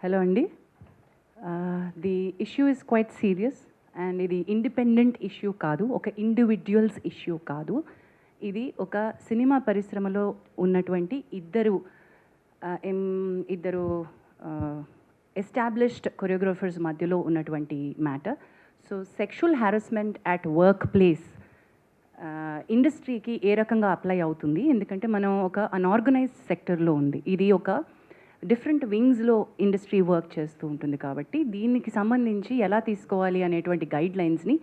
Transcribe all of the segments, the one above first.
Hello అండి. The issue is quite serious and ఇది independent issue కాదు, ఒక ఇండివిజువల్స్ ఇష్యూ కాదు. ఇది ఒక సినిమా పరిశ్రమలో ఉన్నటువంటి ఇద్దరు ఎస్టాబ్లిష్డ్ కొరియోగ్రాఫర్స్ మధ్యలో ఉన్నటువంటి matter. So sexual harassment at work place ఇండస్ట్రీకి ఏ రకంగా అప్లై అవుతుంది, ఎందుకంటే మనం ఒక అన్ఆర్గనైజ్డ్ సెక్టర్లో ఉంది, ఇది ఒక డిఫరెంట్ వింగ్స్లో ఇండస్ట్రీ వర్క్ చేస్తూ ఉంటుంది. కాబట్టి దీనికి సంబంధించి ఎలా తీసుకోవాలి అనేటువంటి గైడ్ లైన్స్ని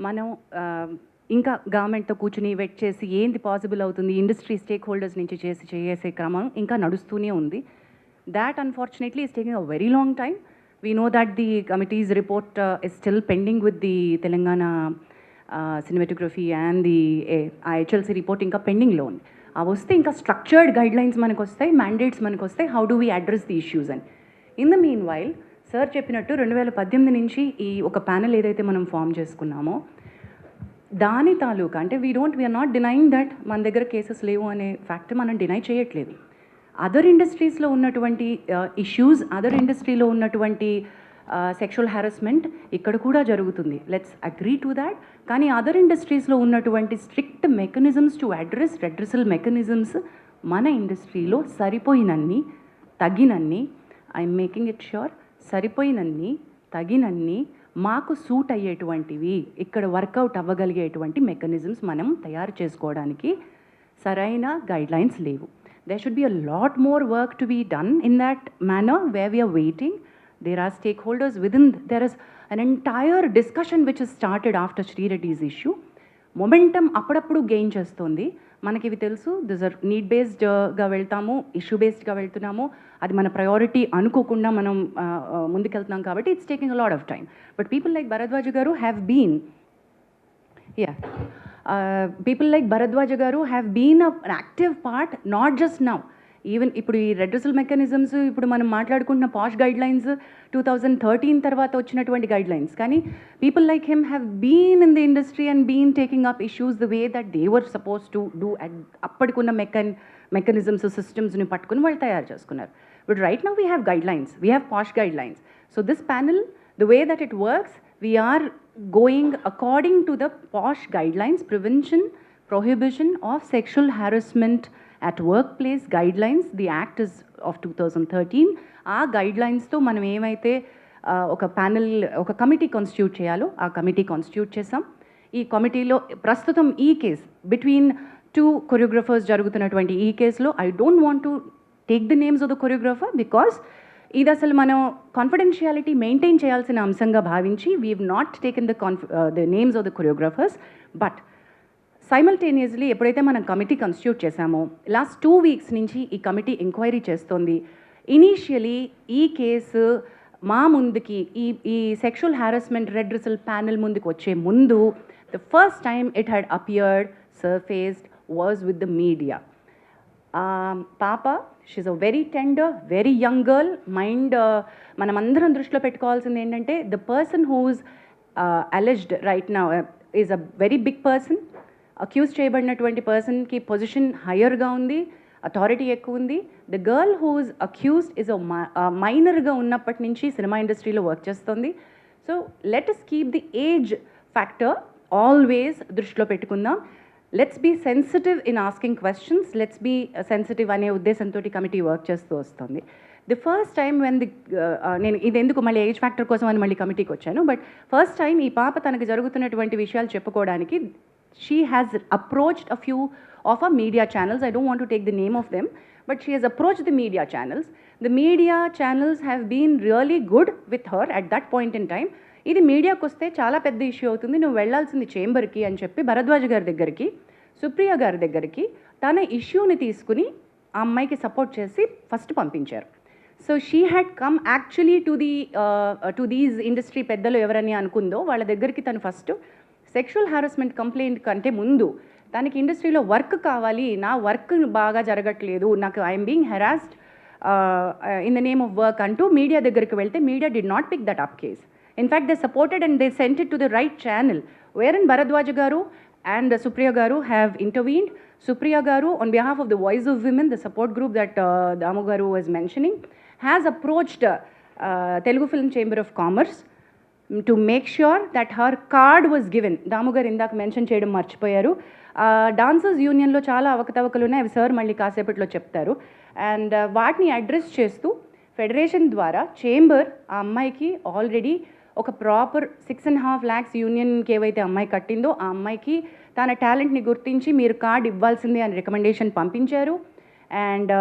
మనం ఇంకా గవర్నమెంట్తో కూర్చుని వెట్ చేసి ఏంది పాసిబుల్ అవుతుంది, ఇండస్ట్రీ స్టేక్ హోల్డర్స్ నుంచి చేసే క్రమం ఇంకా నడుస్తూనే ఉంది. That unfortunately is taking a very long time. We know that the committees report is still pending with the Telangana cinematography and the HLC report ఇంకా పెండింగ్లో ఉంది. అవి వస్తే ఇంకా స్ట్రక్చర్డ్ గైడ్ లైన్స్ మనకు వస్తాయి, మ్యాండేట్స్ మనకు వస్తాయి, how do we address the issues అని. In the meanwhile sir చెప్పినట్టు 2018 నుంచి ఈ ఒక ప్యానెల్ ఏదైతే మనం ఫామ్ చేసుకున్నామో దాని తాలూకా అంటే వీఆర్ నాట్ డినైయింగ్ దట్ మన దగ్గర కేసెస్ లేవు అనే ఫ్యాక్ట్ మనం డినై చేయట్లేదు. అదర్ ఇండస్ట్రీస్లో ఉన్నటువంటి ఇష్యూస్, అదర్ ఇండస్ట్రీలో ఉన్నటువంటి సెక్షువల్ హారాస్మెంట్ ఇక్కడ కూడా జరుగుతుంది. Let's agree to that. కానీ అదర్ ఇండస్ట్రీస్లో ఉన్నటువంటి strict mechanisms to address redressal mechanisms మన ఇండస్ట్రీలో సరిపోయినన్ని, తగినన్ని, ఐఎమ్ మేకింగ్ ఇట్ ష్యూర్, సరిపోయినన్ని, తగినన్ని, మాకు సూట్ అయ్యేటువంటివి, ఇక్కడ వర్కౌట్ అవ్వగలిగేటువంటి మెకానిజమ్స్ మనం తయారు చేసుకోవడానికి సరైన గైడ్ లైన్స్ లేవు. There should be a lot more work to be done in that manner where we are waiting. There are stakeholders within, there is an entire discussion which has started after Sri Reddy's issue. Momentum అప్పుడప్పుడు gain చేస్తుంది. మనకి ఇవి తెలుసు, this are need బేస్డ్గా వెళ్తాము, issue బేస్డ్గా వెళ్తున్నాము, అది మన priority అనుకోకుండా మనం ముందుకెళ్తున్నాం కాబట్టి it's taking a lot of time. But people like Bharadwaj గారు have been people like Bharadwaja garu have been an active part, not just now. Even ఇప్పుడు ఈ రెడ్రెసల్ మెకానిజమ్స్, ఇప్పుడు మనం మాట్లాడుకుంటున్న పాష్ గైడ్ లైన్స్ 2013 తర్వాత వచ్చినటువంటి గైడ్ లైన్స్, కానీ people like him have been in the industry and been taking up issues the way that they were suppose to do. అప్పటికున్న mechanisms, సిస్టమ్స్ని పట్టుకుని వాళ్ళు తయారు చేసుకున్నారు. But right now we have guidelines, we have POSH guidelines. So this panel, the way that it works, we are going according to the POSH guidelines, prevention, prohibition of sexual harassment at workplace guidelines. The act is of 2013. ఆ గైడ్లైన్స్తో మనం ఏమైతే ఒక panel, ఒక committee constitute చేయాలో ఆ committee constitute చేసాం. ఈ కమిటీలో ప్రస్తుతం ఈ కేసు బిట్వీన్ 2 కొరియోగ్రఫర్స్ జరుగుతున్నటువంటి ఈ కేసులో I don't want to take the names of the choreographer because ఇది అసలు మనం కాన్ఫిడెన్షియాలిటీ మెయింటైన్ చేయాల్సిన అంశంగా భావించి we've not taken the names of the choreographers. But simultaneously ఎప్పుడైతే మనం కమిటీ కాన్స్టిట్యూట్ చేశామో లాస్ట్ 2 weeks నుంచి ఈ కమిటీ ఎంక్వైరీ చేస్తోంది. ఇనీషియలీ ఈ కేసు మా ముందుకి ఈ సెక్షువల్ హారాస్మెంట్ రెడ్రెసల్ ప్యానెల్ ముందుకు వచ్చే ముందు the first time it had appeared, surfaced was with the media. పాప, she's a very tender, very young girl. Mind మనమందరం దృష్టిలో పెట్టుకోవాల్సింది ఏంటంటే the person whose alleged right now is a very big person. Accuse చేయబడినటువంటి పర్సన్కి position హయ్యర్గా ఉంది, authority ఎక్కువ ఉంది. The girl whose accused is మైనర్గా ఉన్నప్పటి నుంచి సినిమా ఇండస్ట్రీలో వర్క్ చేస్తుంది. So let us keep the age factor always దృష్టిలో పెట్టుకుందాం. Let's be sensitive in asking questions, let's be sensitive అనే ఉద్దేశంతో కమిటీ వర్క్ చేస్తూ వస్తుంది. ది ఫస్ట్ టైం వెన్ నేను ఇది ఎందుకు మళ్ళీ ఏజ్ ఫ్యాక్టర్ కోసం అని మళ్ళీ కమిటీకి వచ్చాను. బట్ ఫస్ట్ టైం ఈ పాప తనకు జరుగుతున్నటువంటి విషయాలు చెప్పుకోవడానికి she has approached a few of a media channels. I don't want to take the name of them, but she has approached the media channels. The media channels have been really good with her at that point in time. ఇది మీడియాకు వస్తే చాలా పెద్ద issue అవుతుంది, నువ్వు వెళ్లాల్సింది చేంబర్కి అని చెప్పి భరద్వాజ్ గారి దగ్గరికి, సుప్రియ గారి దగ్గరికి తన ఇష్యూని తీసుకుని ఆ అమ్మాయికి సపోర్ట్ చేసి ఫస్ట్ పంపించారు. So she had come actually to these industry పెద్దలు ఎవరని అనుకుందో వాళ్ళ దగ్గరికి తను ఫస్ట్ సెక్షువల్ హారాస్మెంట్ కంప్లైంట్ కంటే ముందు తనకి ఇండస్ట్రీలో వర్క్ కావాలి, నా వర్క్ బాగా జరగట్లేదు, నాకు I'm being harassed in the name of work అంటూ మీడియా దగ్గరికి వెళ్తే media did not pick that up case. In fact, they supported and they sent it to the right channel, wherein Bharadwaj garu and Supriya garu have intervened. Supriya garu, on behalf of the Voice of Women, the support group that Damu garu was mentioning, has approached Telugu Film Chamber of Commerce to make sure that her card was given. దాము గారు ఇందాక mention చేయడం మర్చిపోయారు. Dancers యూనియన్లో చాలా అవకతవకలు ఉన్నాయి, అవి sir మళ్ళీ కాసేపట్లో చెప్తారు. అండ్ వాటిని అడ్రస్ చేస్తూ ఫెడరేషన్ ద్వారా చేంబర్ ఆ అమ్మాయికి ఆల్రెడీ ఒక ప్రాపర్ 6.5 lakhs యూనియన్కి ఏవైతే అమ్మాయి కట్టిందో ఆ అమ్మాయికి తన టాలెంట్ని గుర్తించి మీరు కార్డ్ ఇవ్వాల్సిందే అని రికమెండేషన్ పంపించారు. అండ్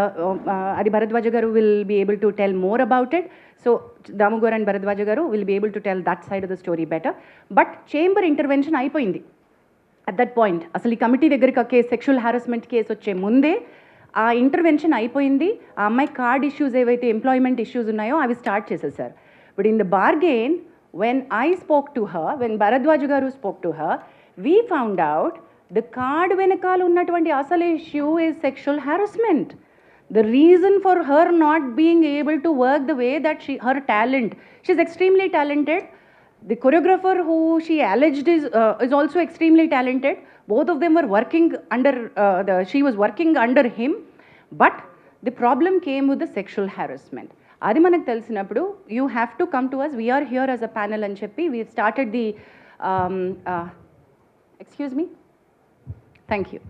అది భరద్వాజ గారు will be able to tell more about it. So Damu గారు అండ్ భరద్వాజ గారు will be able to tell that side of the story better. But chamber intervention అయిపోయింది అట్ దట్ పాయింట్. అసలు ఈ కమిటీ దగ్గరికి కేసు, సెక్షువల్ హారాస్మెంట్ కేసు వచ్చే ముందే ఆ intervention అయిపోయింది. ఆ అమ్మాయి కార్డ్ ఇష్యూస్ ఏవైతే ఎంప్లాయ్మెంట్ ఇష్యూస్ ఉన్నాయో అవి స్టార్ట్ చేసేసారు. But in the bargain when I spoke to her, when Bharadwaj garu spoke to her, we found out the card venakalu unnatuvanti asal issue is sexual harassment. The reason for her not being able to work the way that her talent, she's extremely talented. The choreographer who she alleged is also extremely talented. Both of them were working under she was working under him, but the problem came with the sexual harassment. అది మనకు తెలిసినప్పుడు you have to come to us, we're here as a panel అని చెప్పి we started the excuse me, thank you.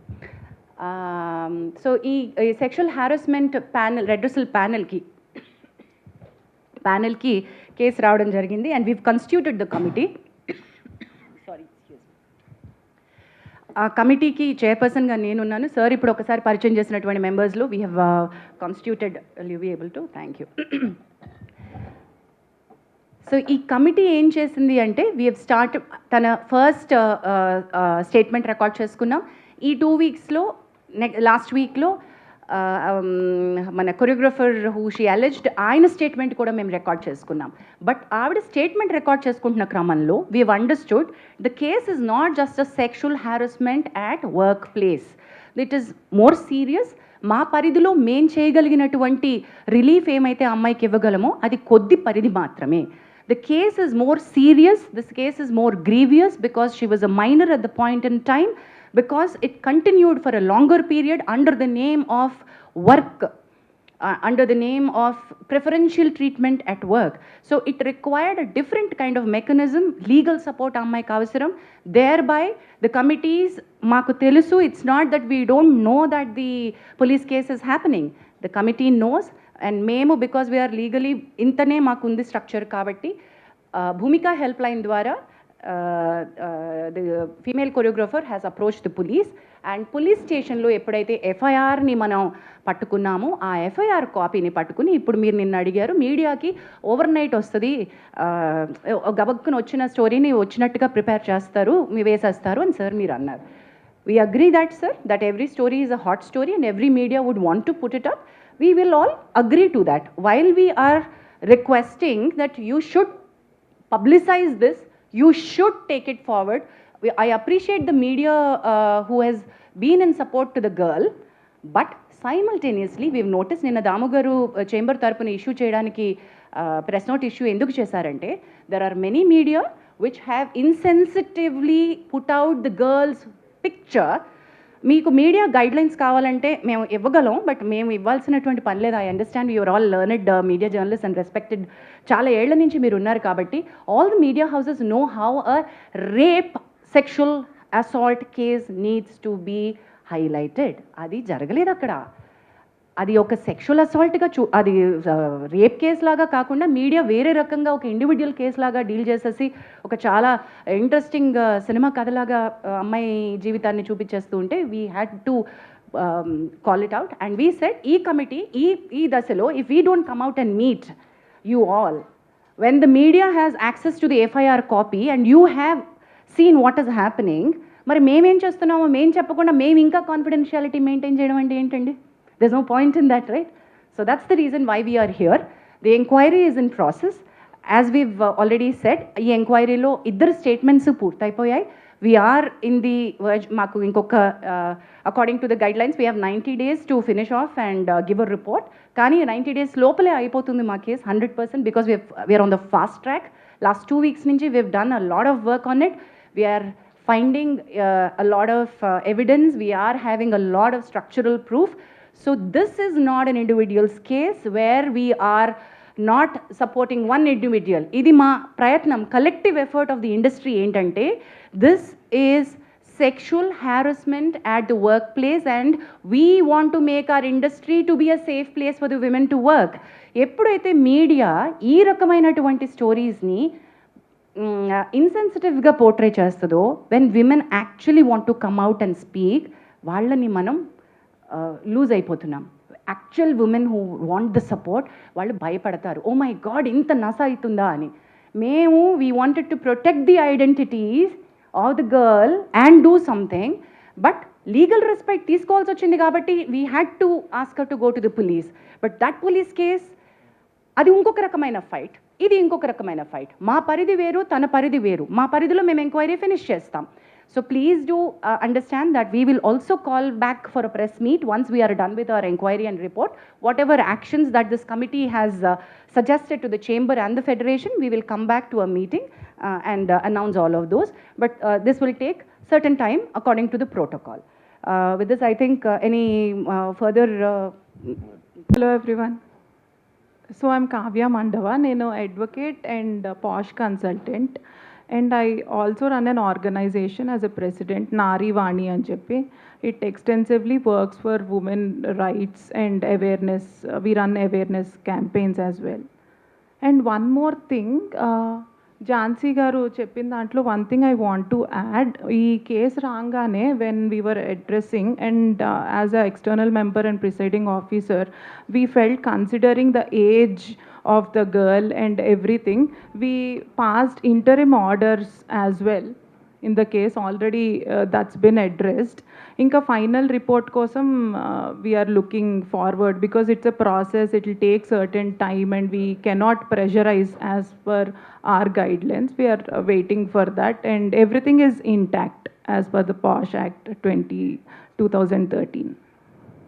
So ఈ sexual harassment panel, redressal ప్యానల్కి case రావడం జరిగింది. And we've constituted the committee. Sorry, ఆ కమిటీకి చైర్పర్సన్గా నేనున్నాను. సార్ ఇప్పుడు ఒకసారి పరిచయం చేసినటువంటి మెంబర్స్లో we have constituted, you be able to, thank you. So ఈ కమిటీ ఏం చేసింది అంటే వీ హ్యావ్ స్టార్ట్, తన ఫస్ట్ స్టేట్మెంట్ రికార్డ్ చేసుకున్నాం. ఈ 2 weeksలో లాస్ట్ వీక్లో మన కొరియోగ్రఫర్ హూ షీ అలెజ్డ్ ఆయన స్టేట్మెంట్ కూడా మేము రికార్డ్ చేసుకున్నాం. బట్ ఆవిడ స్టేట్మెంట్ రికార్డ్ చేసుకుంటున్న క్రమంలో we have understood the case is not just a sexual harassment at work place, it is more serious. మా పరిధిలో మేం చేయగలిగినటువంటి రిలీఫ్ ఏమైతే అమ్మాయికి ఇవ్వగలమో అది కొద్ది పరిధి మాత్రమే. The case is more serious, this case is more grievous because she was a minor at the point in time, because it continued for a longer period under the name of work, under the name of preferential treatment at work. So it required a different kind of mechanism, legal support ammayiki avasaram. Thereby the committees, maaku telusu, it's not that we don't know that the police case is happening. The committee knows, and memo because we are legally intane maaku undi structure kabatti Bhumika helpline ద్వారా the female choreographer has approached the police, and police స్టేషన్లో ఎప్పుడైతే ఎఫ్ఐఆర్ని మనం పట్టుకున్నామో ఆ FIR కాపీని పట్టుకుని ఇప్పుడు మీరు నిన్న అడిగారు మీడియాకి ఓవర్ నైట్ వస్తుంది, గబక్కున వచ్చిన స్టోరీని వచ్చినట్టుగా ప్రిపేర్ చేస్తారు, వేసేస్తారు అని సార్ మీరు అన్నారు. We agree that, sir, that every story is a hot story and every media would want to put it up. We will all agree to that. While we are requesting that you should publicize this, you should take it forward. I appreciate the media who has been in support to the girl, but simultaneously we've noticed నిన్న దాము గారు chamber తరపున issue చేయడానికి press note issue ఎందుకు చేశారంటే there are many media which have insensitively put out the girl's picture. మీకు media guidelines కావాలంటే మేము ఇవ్వగలం, బట్ మేము ఇవ్వాల్సినటువంటి పని లేదు. I understand you're all learned media journalist and respected, చాలా ఏళ్ల నుంచి మీరు ఉన్నారు కాబట్టి all the media houses know how a rape sexual assault case needs to be highlighted. అది జరగలేదు అక్కడ. అది ఒక సెక్షువల్ అసాల్ట్గా అది రేప్ కేసు లాగా కాకుండా మీడియా వేరే రకంగా ఒక ఇండివిజువల్ కేసు లాగా డీల్ చేసేసి ఒక చాలా ఇంట్రెస్టింగ్ సినిమా కథలాగా అమ్మాయి జీవితాన్ని చూపించేస్తూ ఉంటే we had to call it out. And we said ఈ కమిటీ ఈ దశలో if we don't come out and meet you all, when the media has access to the FIR copy and you have seen what is happening, మరి మేమేం చేస్తున్నామో మేము చెప్పకుండా మేము ఇంకా కాన్ఫిడెన్షియాలిటీ మెయింటైన్ చేయడం అంటే ఏంటండి? There's no point in that, right? So that's the reason why we are here. The inquiry is in process. As we've already said, ఈ ఎంక్వైరీలో ఇద్దరు స్టేట్మెంట్స్ పూర్తయిపోయాయి. We are in the verge, మాకు ఇంకొక according to the guidelines we have 90 days to finish off and give a report. కానీ 90 days లోపలే అయిపోతుంది మా case 100%, because we are on the fast track. Last 2 weeks నుంచి we've done a lot of work on it. We are finding a lot of evidence. We are having a lot of structural proof. So this is not an individual's case where we are not supporting one individual. ఇది మా ప్రయత్నం, collective effort of the industry ఏంటంటే this is sexual harassment at the workplace and we want to make our industry to be a safe place for the women to work. ఎప్పుడైతే media ఈ రకమైనటువంటి స్టోరీస్ని ఇన్సెన్సిటివ్గా portray చేస్తుందో, when women actually want to come out and speak, వాళ్ళని మనం loose అయిపోతున్నాం. Actual women who want the support వాళ్ళు భయపడతారు, oh my God ఇంత నస అవుతుందా అని. మేము we wanted to protect the identities of the girl and do something, but legal respect తీసుకోవాల్సి వచ్చింది కాబట్టి we had to ask her to go to the police. But that police case అది ఇంకొక రకమైన ఫైట్, ఇది ఇంకొక రకమైన ఫైట్. మా పరిధి వేరు, తన పరిధి వేరు. మా పరిధిలో మేము ఎంక్వైరీ ఫినిష్ చేస్తాం. So please do understand that we will also call back for a press meet once we are done with our inquiry and report. Whatever actions that this committee has suggested to the chamber and the federation, we will come back to a meeting and announce all of those. But this will take certain time according to the protocol. With this, I think any further... Hello everyone. So I'm Kavya Mandava. నేను advocate and posh consultant. And I also run an organization as a president, Nari Vani అని చెప్పి. It extensively works for women rights and awareness. We run awareness campaigns as well. And one more thing, Jhansi గారు చెప్పిన దాంట్లో one thing I want to add. ఈ case రాగానే when we were addressing and as a external member and presiding officer, we felt considering the age of the girl and everything, we passed interim orders as well in the case. Already that's been addressed. Inka final report kosam we are looking forward because it's a process, it will take certain time and we cannot pressurize as per our guidelines. We are waiting for that and everything is intact as per the POSH Act 2013.